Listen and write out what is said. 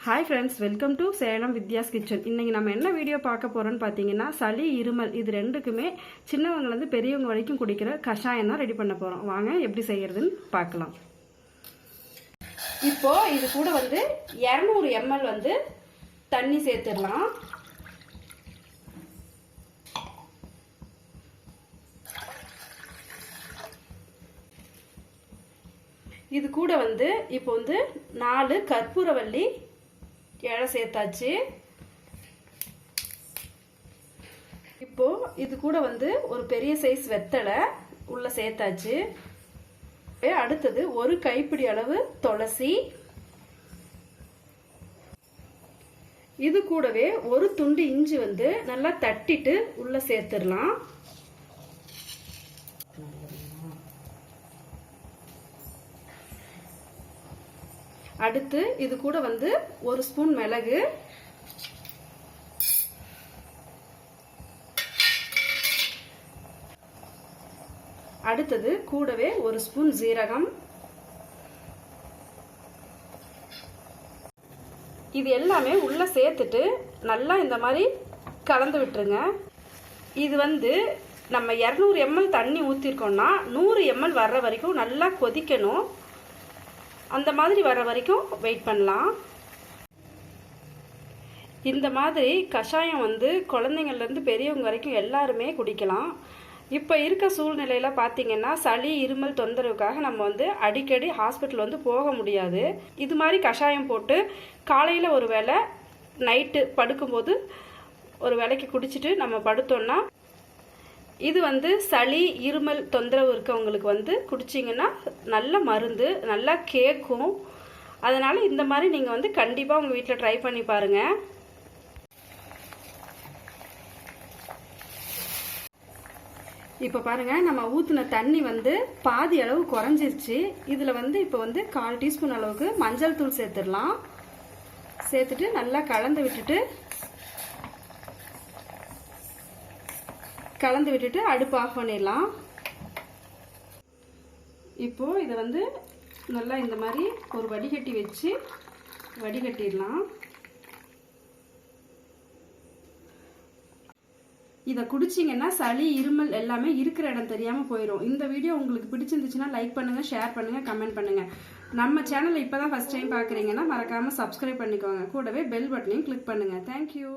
Hi friends, welcome to Salem Vidya's kitchen. இன்னைக்கு நம்ம என்ன வீடியோ பார்க்க போறோம்னு பாத்தீங்கன்னா சளி இருமல் இது ரெண்டுக்குமே சின்னவங்கல இருந்து பெரியவங்க வரைக்கும் குடிக்கிற கஷாயம் தான் ரெடி பண்ண போறோம். வாங்க எப்படி செய்யறதுன்னு பார்க்கலாம். இப்போ இது கூட 200 ml தண்ணி சேர்த்துடலாம். இது கூட இப்போ 4 கற்பூரவள்ளி இலை சேர்த்தாச்சு. இப்போ இது கூட ஒரு பெரிய சைஸ் வெத்தலை உள்ள சேர்த்தாச்சு. அடுத்தது ஒரு கைப்பிடி அளவு துளசி, இது கூடவே ஒரு துண்டு இஞ்சி நல்லா தட்டிட்டு உள்ள சேர்த்துடலாம். அடுத்து இது கூட ஒரு ஸ்பூன் மிளகு, அடுத்தது கூடவே ஒரு ஸ்பூன் ஜீரகம். இது எல்லாமே உள்ள சேர்த்துட்டு நல்லா இந்த மாதிரி கலந்து விட்டுருங்க. இது நம்ம 200 ml தண்ணி ஊற்றிருக்கோம்னா 100 ml வர்ற வரைக்கும் நல்லா கொதிக்கணும். அந்த மாதிரி வர வரைக்கும் வெயிட் பண்ணலாம். இந்த மாதிரி கஷாயம் குழந்தைங்கள்லேருந்து பெரியவங்க வரைக்கும் எல்லாருமே குடிக்கலாம். இப்போ இருக்க சூழ்நிலையில் பார்த்தீங்கன்னா சளி இருமல் தொந்தரவுக்காக நம்ம அடிக்கடி ஹாஸ்பிட்டல் போக முடியாது. இது மாதிரி கஷாயம் போட்டு காலையில் ஒரு வேளை, நைட்டு படுக்கும்போது ஒரு வேளைக்கு குடிச்சிட்டு நம்ம படுத்தோம்னா இது சளி இருமல் தொந்தரவு இருக்கவங்களுக்கு குடிச்சிங்கன்னா நல்ல மருந்து, நல்லா கேட்கும். அதனால் இந்த மாதிரி நீங்கள் கண்டிப்பாக உங்கள் வீட்டில் ட்ரை பண்ணி பாருங்கள். இப்போ பாருங்கள், நம்ம ஊற்றின தண்ணி பாதி அளவு குறைஞ்சிருச்சு. இதில் இப்போ 1/4 டீஸ்பூன் அளவுக்கு மஞ்சள் தூள் சேர்த்துடலாம். சேர்த்துட்டு நல்லா கலந்து விட்டுட்டு அடுப்பு ஆஃப் பண்ணிடலாம். இப்போ இதை நல்லா இந்த மாதிரி ஒரு வடிகட்டி வச்சு வடிகட்டிடலாம். இதை குடிச்சிங்கன்னா சளி இருமல் எல்லாமே இருக்கிற இடம் தெரியாமல் போயிடும். இந்த வீடியோ உங்களுக்கு பிடிச்சிருந்துச்சுன்னா லைக் பண்ணுங்கள், ஷேர் பண்ணுங்கள், கமெண்ட் பண்ணுங்கள். நம்ம சேனலை இப்போ தான் ஃபஸ்ட் டைம் பார்க்குறீங்கன்னா மறக்காமல் சப்ஸ்கிரைப் பண்ணிக்கோங்க. கூடவே பெல் பட்டனையும் கிளிக் பண்ணுங்கள். தேங்க்யூ.